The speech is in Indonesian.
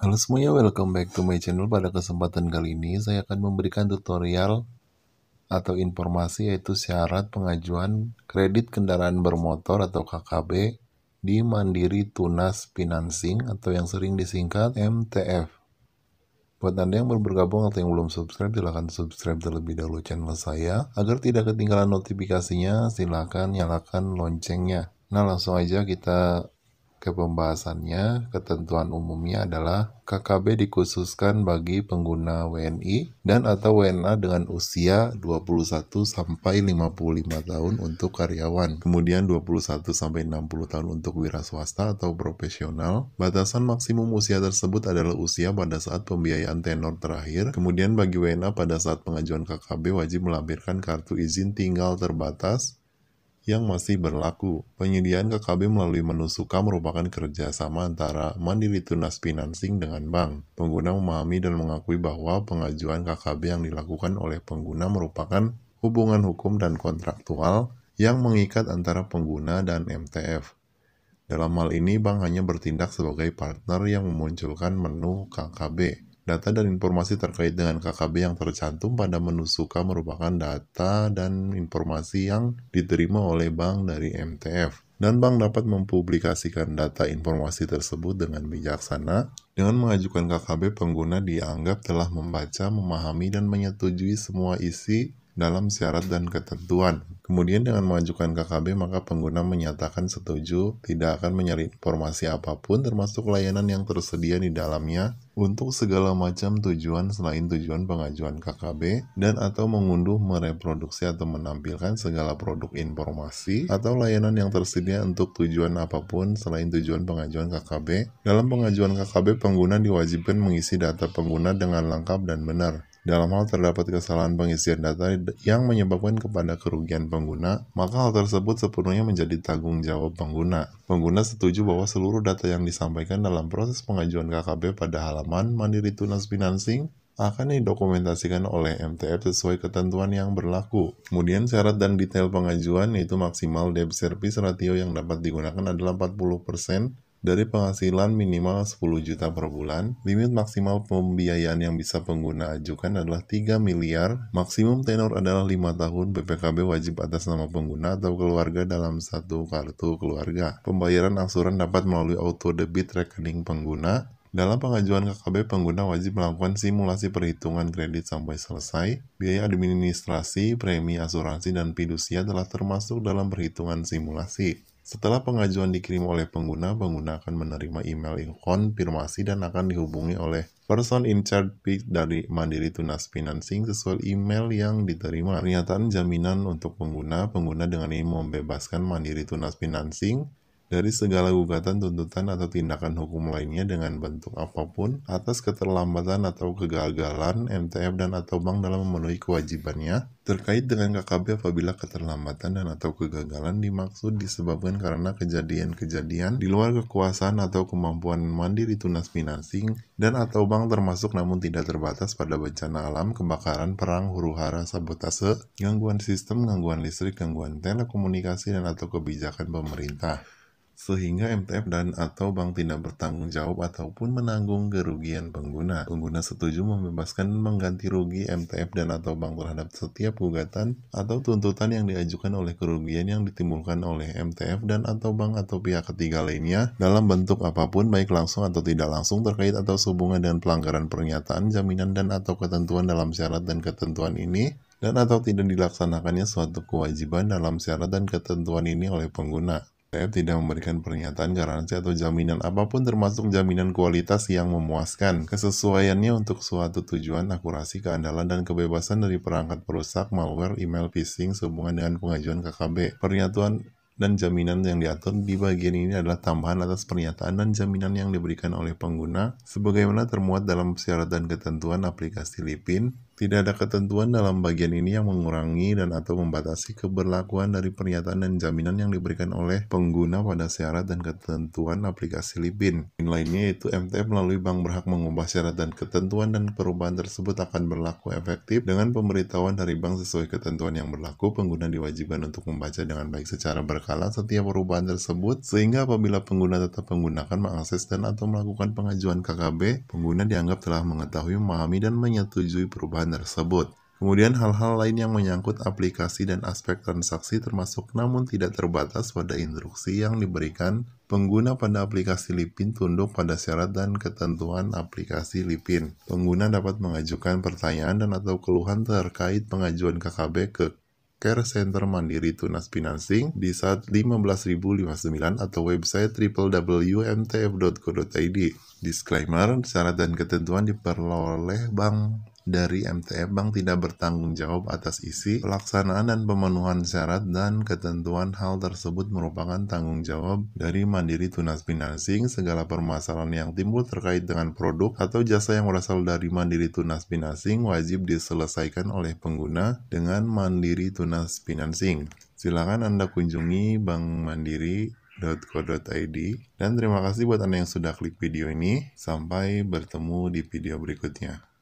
Halo semuanya, welcome back to my channel. Pada kesempatan kali ini saya akan memberikan tutorial atau informasi yaitu syarat pengajuan kredit kendaraan bermotor atau KKB di Mandiri Tunas Financing atau yang sering disingkat MTF. Buat Anda yang baru bergabung atau yang belum subscribe, silahkan subscribe terlebih dahulu channel saya. Agar tidak ketinggalan notifikasinya, silahkan nyalakan loncengnya. Nah, langsung aja kita ke pembahasannya. Ketentuan umumnya adalah KKB dikhususkan bagi pengguna WNI dan atau WNA dengan usia 21 sampai 55 tahun untuk karyawan. Kemudian 21 sampai 60 tahun untuk wira swasta atau profesional. Batasan maksimum usia tersebut adalah usia pada saat pembiayaan tenor terakhir. Kemudian bagi WNA pada saat pengajuan KKB wajib melampirkan kartu izin tinggal terbatas yang masih berlaku. Penyediaan KKB melalui menu suka merupakan kerjasama antara Mandiri Tunas Financing dengan bank. Pengguna memahami dan mengakui bahwa pengajuan KKB yang dilakukan oleh pengguna merupakan hubungan hukum dan kontraktual yang mengikat antara pengguna dan MTF. Dalam hal ini, bank hanya bertindak sebagai partner yang memunculkan menu KKB. Data dan informasi terkait dengan KKB yang tercantum pada menu suka merupakan data dan informasi yang diterima oleh bank dari MTF. Dan bank dapat mempublikasikan data informasi tersebut dengan bijaksana. Dengan mengajukan KKB, pengguna dianggap telah membaca, memahami, dan menyetujui semua isi dalam syarat dan ketentuan. Kemudian dengan mengajukan KKB, maka pengguna menyatakan setuju tidak akan menyalin informasi apapun termasuk layanan yang tersedia di dalamnya untuk segala macam tujuan selain tujuan pengajuan KKB dan atau mengunduh, mereproduksi atau menampilkan segala produk informasi atau layanan yang tersedia untuk tujuan apapun selain tujuan pengajuan KKB. Dalam pengajuan KKB, pengguna diwajibkan mengisi data pengguna dengan lengkap dan benar. Dalam hal terdapat kesalahan pengisian data yang menyebabkan kepada kerugian pengguna, maka hal tersebut sepenuhnya menjadi tanggung jawab pengguna. Pengguna setuju bahwa seluruh data yang disampaikan dalam proses pengajuan KKB pada halaman Mandiri Tunas Financing akan didokumentasikan oleh MTF sesuai ketentuan yang berlaku. Kemudian syarat dan detail pengajuan yaitu maksimal debt service ratio yang dapat digunakan adalah 40% dari penghasilan minimal 10 juta per bulan. Limit maksimal pembiayaan yang bisa pengguna ajukan adalah 3 miliar. Maksimum tenor adalah 5 tahun. BPKB wajib atas nama pengguna atau keluarga dalam satu kartu keluarga. Pembayaran angsuran dapat melalui auto debit rekening pengguna. Dalam pengajuan KKB, pengguna wajib melakukan simulasi perhitungan kredit sampai selesai. Biaya administrasi, premi asuransi, dan fidusia telah termasuk dalam perhitungan simulasi. Setelah pengajuan dikirim oleh pengguna, pengguna akan menerima email konfirmasi dan akan dihubungi oleh person in charge dari Mandiri Tunas Financing sesuai email yang diterima. Pernyataan jaminan untuk pengguna dengan ini membebaskan Mandiri Tunas Financing dari segala gugatan, tuntutan, atau tindakan hukum lainnya dengan bentuk apapun atas keterlambatan atau kegagalan MTF dan atau bank dalam memenuhi kewajibannya terkait dengan KKB apabila keterlambatan dan atau kegagalan dimaksud disebabkan karena kejadian-kejadian di luar kekuasaan atau kemampuan Mandiri Tunas Financing dan atau bank termasuk namun tidak terbatas pada bencana alam, kebakaran, perang, huru-hara, sabotase, gangguan sistem, gangguan listrik, gangguan telekomunikasi, dan atau kebijakan pemerintah. Sehingga MTF dan atau bank tidak bertanggung jawab ataupun menanggung kerugian pengguna. Pengguna setuju membebaskan mengganti rugi MTF dan atau bank terhadap setiap gugatan atau tuntutan yang diajukan oleh kerugian yang ditimbulkan oleh MTF dan atau bank atau pihak ketiga lainnya dalam bentuk apapun baik langsung atau tidak langsung terkait atau sehubungan dengan pelanggaran pernyataan, jaminan dan atau ketentuan dalam syarat dan ketentuan ini dan atau tidak dilaksanakannya suatu kewajiban dalam syarat dan ketentuan ini oleh pengguna. MTF tidak memberikan pernyataan garansi atau jaminan apapun termasuk jaminan kualitas yang memuaskan. Kesesuaiannya untuk suatu tujuan, akurasi, keandalan, dan kebebasan dari perangkat perusak, malware, email phishing sehubungan dengan pengajuan KKB. Pernyataan dan jaminan yang diatur di bagian ini adalah tambahan atas pernyataan dan jaminan yang diberikan oleh pengguna sebagaimana termuat dalam syarat dan ketentuan aplikasi Lipin. Tidak ada ketentuan dalam bagian ini yang mengurangi dan atau membatasi keberlakuan dari pernyataan dan jaminan yang diberikan oleh pengguna pada syarat dan ketentuan aplikasi Lipin. Lainnya yaitu MTF melalui bank berhak mengubah syarat dan ketentuan dan perubahan tersebut akan berlaku efektif dengan pemberitahuan dari bank sesuai ketentuan yang berlaku. Pengguna diwajibkan untuk membaca dengan baik secara berkala setiap perubahan tersebut sehingga apabila pengguna tetap menggunakan mengakses dan atau melakukan pengajuan KKB, pengguna dianggap telah mengetahui, memahami, dan menyetujui perubahan tersebut. Kemudian hal-hal lain yang menyangkut aplikasi dan aspek transaksi termasuk namun tidak terbatas pada instruksi yang diberikan pengguna pada aplikasi Lipin tunduk pada syarat dan ketentuan aplikasi Lipin. Pengguna dapat mengajukan pertanyaan dan atau keluhan terkait pengajuan KKB ke Care Center Mandiri Tunas Financing di saat 15059 atau website www.mtf.co.id. Disclaimer, syarat dan ketentuan diperoleh bank dari MTF. Bank tidak bertanggung jawab atas isi, pelaksanaan, dan pemenuhan syarat dan ketentuan. Hal tersebut merupakan tanggung jawab dari Mandiri Tunas Financing. Segala permasalahan yang timbul terkait dengan produk atau jasa yang berasal dari Mandiri Tunas Financing wajib diselesaikan oleh pengguna dengan Mandiri Tunas Financing. Silakan Anda kunjungi bankmandiri.co.id, dan terima kasih buat Anda yang sudah klik video ini. Sampai bertemu di video berikutnya.